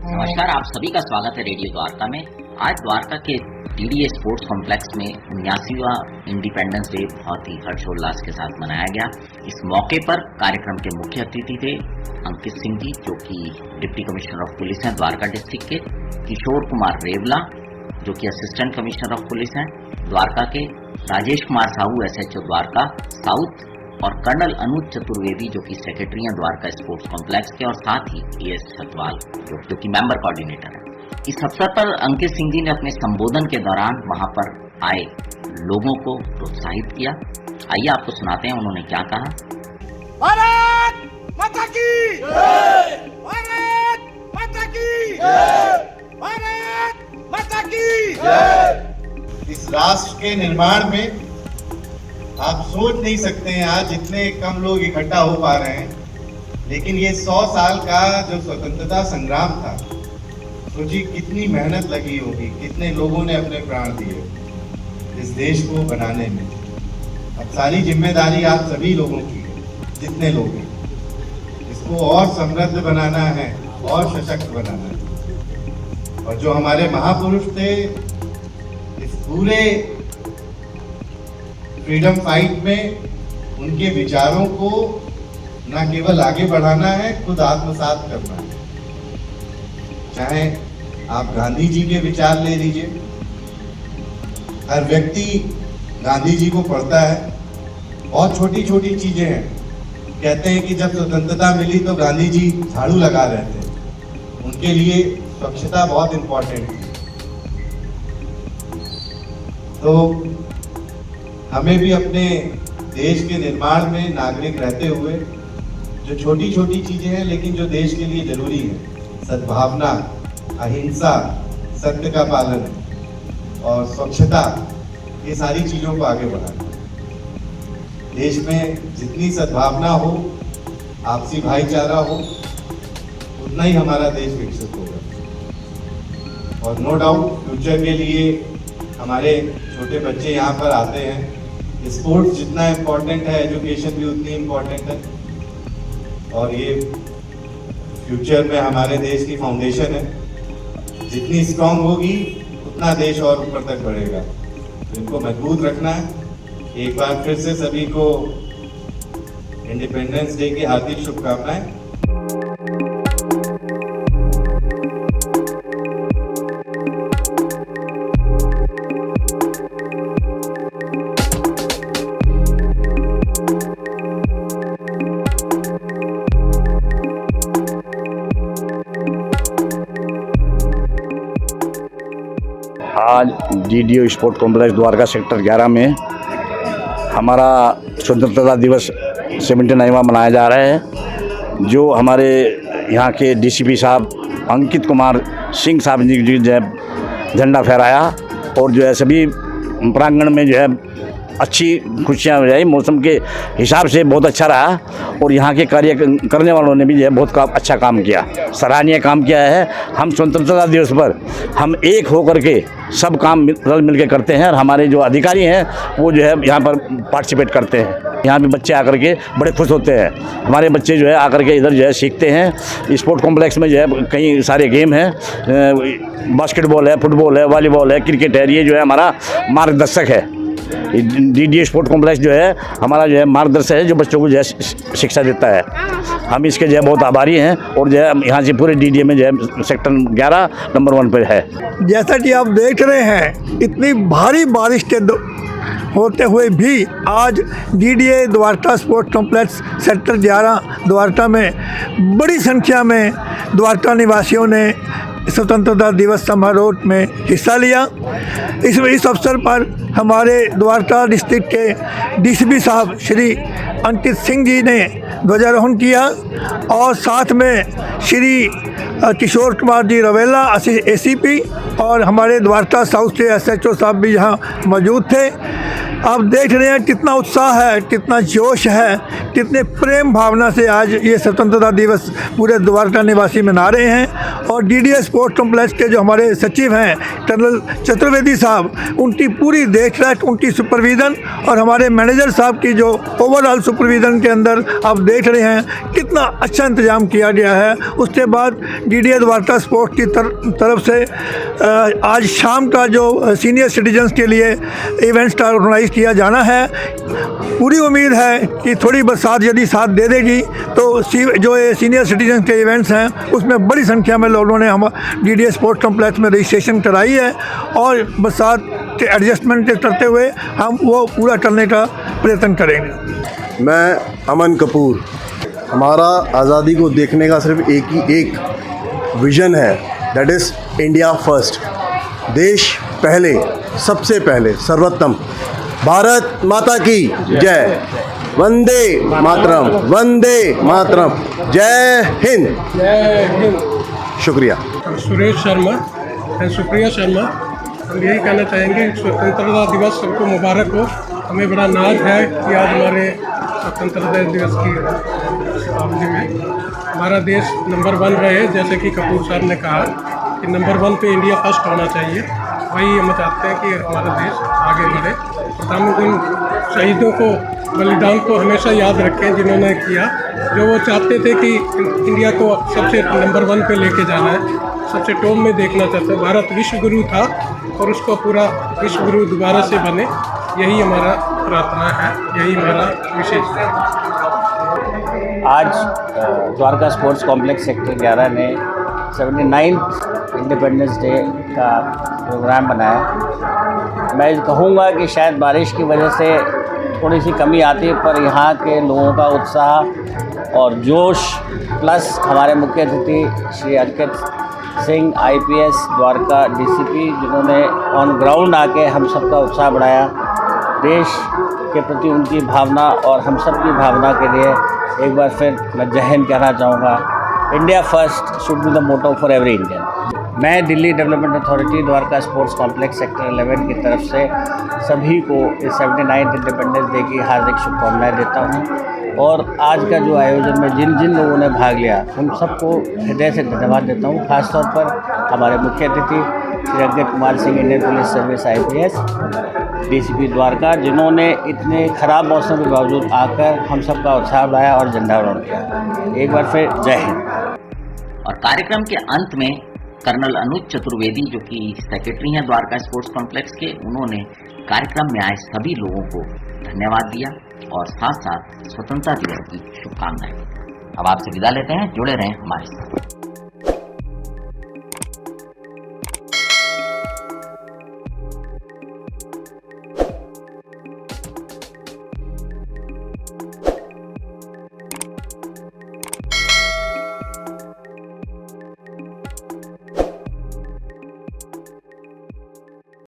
नमस्कार, आप सभी का स्वागत है रेडियो द्वारका में। आज द्वारका के डीडीए स्पोर्ट्स कॉम्प्लेक्स में 79वां इंडिपेंडेंस डे बहुत ही हर्षोल्लास के साथ मनाया गया। इस मौके पर कार्यक्रम के मुख्य अतिथि थे अंकित सिंह जी, जो कि डिप्टी कमिश्नर ऑफ पुलिस हैं द्वारका डिस्ट्रिक्ट के, किशोर कुमार रेवला, जो कि असिस्टेंट कमिश्नर ऑफ पुलिस हैं द्वारका के, राजेश कुमार साहू SHO द्वारका साउथ, और कर्नल अनुज चतुर्वेदी, जो कि सेक्रेटरी हैं द्वारका स्पोर्ट्स कॉम्प्लेक्स के, और साथ ही AS छतवाल, जो कि मेंबर कोऑर्डिनेटर है। इस अवसर पर अंकित सिंह जी ने अपने संबोधन के दौरान वहां पर आए लोगों को प्रोत्साहित किया। आइए आपको सुनाते हैं उन्होंने क्या कहा। भारत माता की जय! भारत माता की जय! भारत माता की जय! इस राष्ट्र के निर्माण में आप सोच नहीं सकते हैं आज इतने कम लोग इकट्ठा हो पा रहे हैं, लेकिन ये 100 साल का जो स्वतंत्रता संग्राम था, सोचिए कितनी मेहनत लगी होगी, कितने लोगों ने अपने प्राण दिए इस देश को बनाने में। अब सारी जिम्मेदारी आप सभी लोगों की है, जितने लोग हैं। इसको और समृद्ध बनाना है और सशक्त बनाना है। और जो हमारे महापुरुष थे, इस पूरे फ्रीडम फाइट में उनके विचारों को न केवल आगे बढ़ाना है, खुद आत्मसात करना है। चाहे आप गांधी जी के विचार ले लीजिए, हर व्यक्ति गांधी जी को पढ़ता है। बहुत छोटी छोटी चीजें हैं। कहते हैं कि जब स्वतंत्रता मिली तो गांधी जी झाड़ू लगा रहे थे, उनके लिए स्वच्छता बहुत इंपॉर्टेंट थी। तो हमें भी अपने देश के निर्माण में नागरिक रहते हुए जो छोटी छोटी चीजें हैं लेकिन जो देश के लिए जरूरी है, सद्भावना, अहिंसा, सत्य का पालन और स्वच्छता, ये सारी चीजों को आगे बढ़ाना। देश में जितनी सद्भावना हो, आपसी भाईचारा हो, उतना ही हमारा देश विकसित होगा। और नो डाउट फ्यूचर के लिए हमारे छोटे बच्चे यहाँ पर आते हैं। स्पोर्ट्स जितना इम्पोर्टेंट है, एजुकेशन भी उतनी इम्पोर्टेंट है। और ये फ्यूचर में हमारे देश की फाउंडेशन है, जितनी स्ट्रांग होगी उतना देश और ऊपर तक बढ़ेगा। तो इनको मजबूत रखना है। एक बार फिर से सभी को इंडिपेंडेंस डे की हार्दिक शुभकामनाएं। आज DDO sport complex Dwarka sector 11 में हमारा स्वतंत्रता दिवस 79वां मनाया जा रहा है। जो हमारे यहाँ के DCP साहब अंकित कुमार सिंह साहब ने जो है झंडा फहराया, और जो है सभी प्रांगण में जो है अच्छी खुशियाँ रही। मौसम के हिसाब से बहुत अच्छा रहा, और यहाँ के कार्य करने वालों ने भी जो है बहुत अच्छा काम किया, सराहनीय काम किया है। हम स्वतंत्रता दिवस पर हम एक होकर के सब काम रल मिल के करते हैं, और हमारे जो अधिकारी हैं वो जो है यहाँ पर पार्टिसिपेट करते हैं। यहाँ पे बच्चे आकर के बड़े खुश होते हैं। हमारे बच्चे जो है आकर के इधर जो है सीखते हैं। स्पोर्ट कॉम्प्लेक्स में जो है कई सारे गेम हैं, बास्केटबॉल है, फुटबॉल है, वॉलीबॉल है, क्रिकेट है। ये जो है हमारा मार्गदर्शक है। डीडीए स्पोर्ट कॉम्प्लेक्स जो है हमारा जो है मार्गदर्शक है, जो बच्चों को जो है शिक्षा देता है। हम इसके जो है बहुत आभारी हैं, और जो है यहाँ से पूरे डीडीए में जो है सेक्टर 11 नंबर 1 पर है। जैसा कि आप देख रहे हैं, इतनी भारी बारिश के होते हुए भी आज DDA Dwarka sports complex sector 11 Dwarka में बड़ी संख्या में द्वारका निवासियों ने स्वतंत्रता दिवस समारोह में हिस्सा लिया। इस अवसर पर हमारे द्वारका डिस्ट्रिक्ट के DCP साहब श्री अंकित सिंह जी ने ध्वजारोहण किया, और साथ में श्री किशोर कुमार जी रवेला ACP और हमारे द्वारका साउथ के SHO साहब भी यहाँ मौजूद थे। आप देख रहे हैं कितना उत्साह है, कितना जोश है, कितने प्रेम भावना से आज ये स्वतंत्रता दिवस पूरे द्वारका निवासी मना रहे हैं। और डीडीए स्पोर्ट्स कॉम्प्लेक्स के जो हमारे सचिव हैं कर्नल चतुर्वेदी साहब, उनकी पूरी देखरेख, उनकी सुपरविज़न और हमारे मैनेजर साहब की जो ओवरऑल सुपरविज़न के अंदर आप देख रहे हैं कितना अच्छा इंतज़ाम किया गया है। उसके बाद डीडीए द्वारका स्पोर्ट्स की तरफ से आज शाम का जो सीनियर सिटीजन्स के लिए इवेंट्स का ऑर्गेनाइज किया जाना है। पूरी उम्मीद है कि थोड़ी बरसात यदि साथ दे देगी तो जो ये सीनियर सिटीजन के इवेंट्स हैं उसमें बड़ी संख्या में लोगों ने हम डीडीए स्पोर्ट्स कॉम्प्लेक्स में रजिस्ट्रेशन कराई है और बरसात के एडजस्टमेंट करते हुए हम वो पूरा करने का प्रयत्न करेंगे। मैं अमन कपूर। हमारा आज़ादी को देखने का सिर्फ एक विज़न है, दैट इज़ इंडिया फर्स्ट। देश पहले, सबसे पहले, सर्वोत्तम। भारत माता की जय। वंदे मातरम, वंदे मातरम। जय हिंद। शुक्रिया। सुरेश शर्मा एंड सुप्रिया शर्मा। हम यही कहना चाहेंगे स्वतंत्रता दिवस सबको मुबारक हो। हमें बड़ा नाज है कि आज हमारे स्वतंत्रता दिवस की शताब्दी में हमारा देश नंबर 1 रहे। जैसे कि कपूर साहब ने कहा कि नंबर 1 पे इंडिया फर्स्ट होना चाहिए, वही हम चाहते हैं कि हमारा देश आगे बढ़े। हम उन शहीदों को, बलिदान को हमेशा याद रखें जिन्होंने किया, जो वो चाहते थे कि इंडिया को सबसे नंबर 1 पे लेके जाना है, सबसे टॉप में देखना चाहते हैं। भारत विश्व गुरु था और उसको पूरा विश्व गुरु दोबारा से बने, यही हमारा प्रार्थना है, यही हमारा विशेष है। आज द्वारका स्पोर्ट्स कॉम्प्लेक्स सेक्टर 11 ने 79th इंडिपेंडेंस डे का प्रोग्राम बनाया। मैं कहूँगा कि शायद बारिश की वजह से थोड़ी सी कमी आती है, पर यहाँ के लोगों का उत्साह और जोश, प्लस हमारे मुख्य अतिथि श्री अंकित सिंह IPS द्वारका DCP, जिन्होंने ऑन ग्राउंड आके हम सबका उत्साह बढ़ाया। देश के प्रति उनकी भावना और हम सब की भावना के लिए एक बार फिर मैं जय हिंद कहना चाहूँगा। India first should be the motto for every Indian. मैं Delhi development authority Dwarka sports complex sector 11 की तरफ से सभी को इस 79th इंडिपेंडेंस डे की हार्दिक शुभकामनाएं देता हूं। और आज का जो आयोजन में जिन जिन लोगों ने भाग लिया उन सबको हृदय से धन्यवाद देता हूं। खासतौर पर हमारे मुख्य अतिथि Shri Ankit Kumar Singh, Indian police service IPS DCP Dwarka, जिन्होंने इतने ख़राब मौसम के बावजूद आकर हम सबका उत्साह बढ़ाया और झंडारोहण किया। एक बार फिर जय हिंद। और कार्यक्रम के अंत में कर्नल अनुज चतुर्वेदी, जो कि सेक्रेटरी हैं द्वारका स्पोर्ट्स कॉम्प्लेक्स के, उन्होंने कार्यक्रम में आए सभी लोगों को धन्यवाद दिया और साथ साथ स्वतंत्रता दिवस की शुभकामनाएं। अब आपसे विदा लेते हैं, जुड़े रहें हमारे साथ।